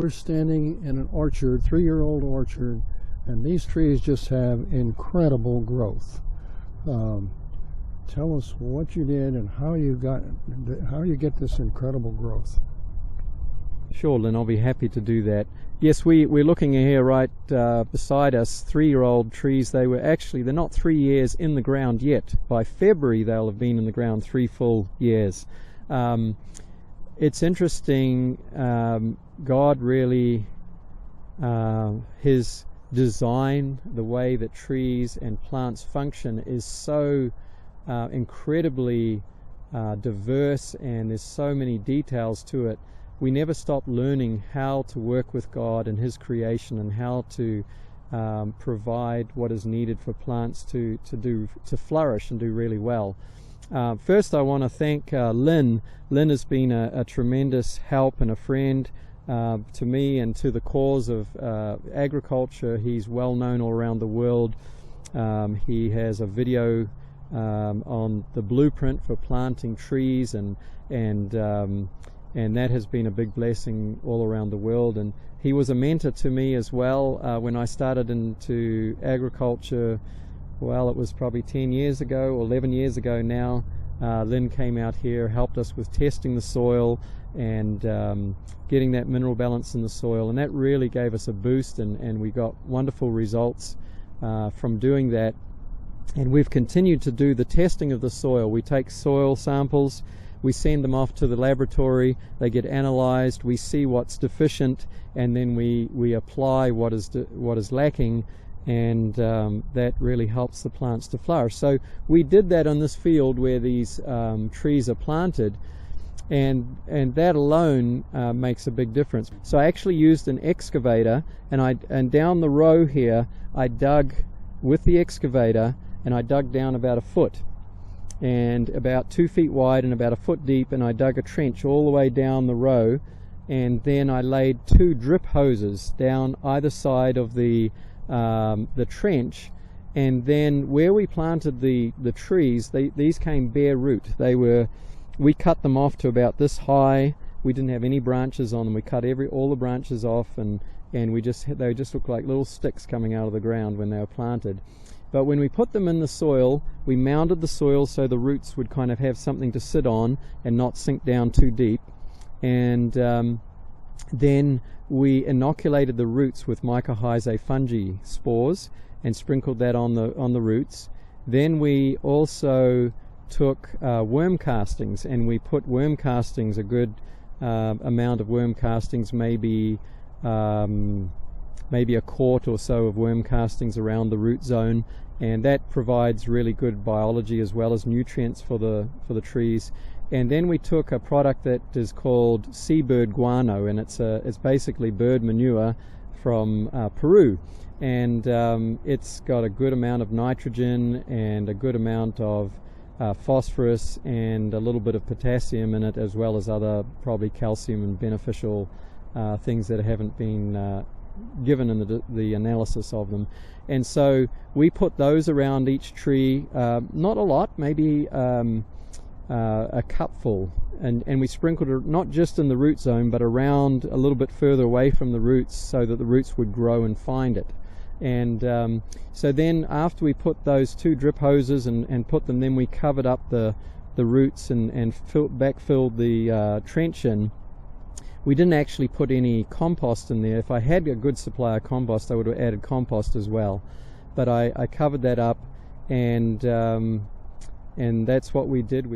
we're standing in an orchard, 3-year-old orchard, and these trees just have incredible growth. Tell us what you did and how you get this incredible growth. Sure, Lynn, I'll be happy to do that. Yes, we're looking here right beside us, 3-year-old trees. They're not 3 years in the ground yet. By February they'll have been in the ground 3 full years. It's interesting, God really, His design, the way that trees and plants function is so incredibly diverse, and there's so many details to it. We never stop learning how to work with God and His creation, and how to provide what is needed for plants to flourish and do really well. First, I want to thank Lynn. Lynn has been a tremendous help and a friend to me and to the cause of agriculture. He's well known all around the world. He has a video on the blueprint for planting trees, and that has been a big blessing all around the world. And he was a mentor to me as well when I started into agriculture. Well, it was probably 10 years ago or 11 years ago now. Lynn came out here, helped us with testing the soil and getting that mineral balance in the soil, and that really gave us a boost, and we got wonderful results from doing that. And we've continued to do the testing of the soil. We take soil samples, we send them off to the laboratory, they get analyzed, we see what's deficient, and then we apply what is lacking, and that really helps the plants to flourish. So we did that on this field where these trees are planted, and that alone makes a big difference. So I actually used an excavator, and down the row here I dug with the excavator, and I dug down about 1 foot and about 2 feet wide and about 1 foot deep, and I dug a trench all the way down the row, and then I laid 2 drip hoses down either side of the trench. And then where we planted the trees, these came bare root. We cut them off to about this high. We didn't have any branches on them. We cut all the branches off, and they just looked like little sticks coming out of the ground when they were planted. But when we put them in the soil, we mounded the soil so the roots would kind of have something to sit on and not sink down too deep. And then we inoculated the roots with mycorrhizae fungi spores and sprinkled that on the roots. Then we also took worm castings, and we put worm castings, a good amount of worm castings, maybe a quart or so of worm castings around the root zone, and that provides really good biology as well as nutrients for the trees. And then we took a product that is called seabird guano, and it's basically bird manure from Peru, and it's got a good amount of nitrogen and a good amount of phosphorus and a little bit of potassium in it, as well as other probably calcium and beneficial things that haven't been given in the analysis of them. And so we put those around each tree, not a lot, maybe a cupful, and we sprinkled it not just in the root zone but around a little bit further away from the roots, so that the roots would grow and find it. And so then after we put those 2 drip hoses and put them, then we covered up the roots and backfilled the trench in. We didn't actually put any compost in there. If I had a good supply of compost, I would have added compost as well. But I covered that up, and that's what we did.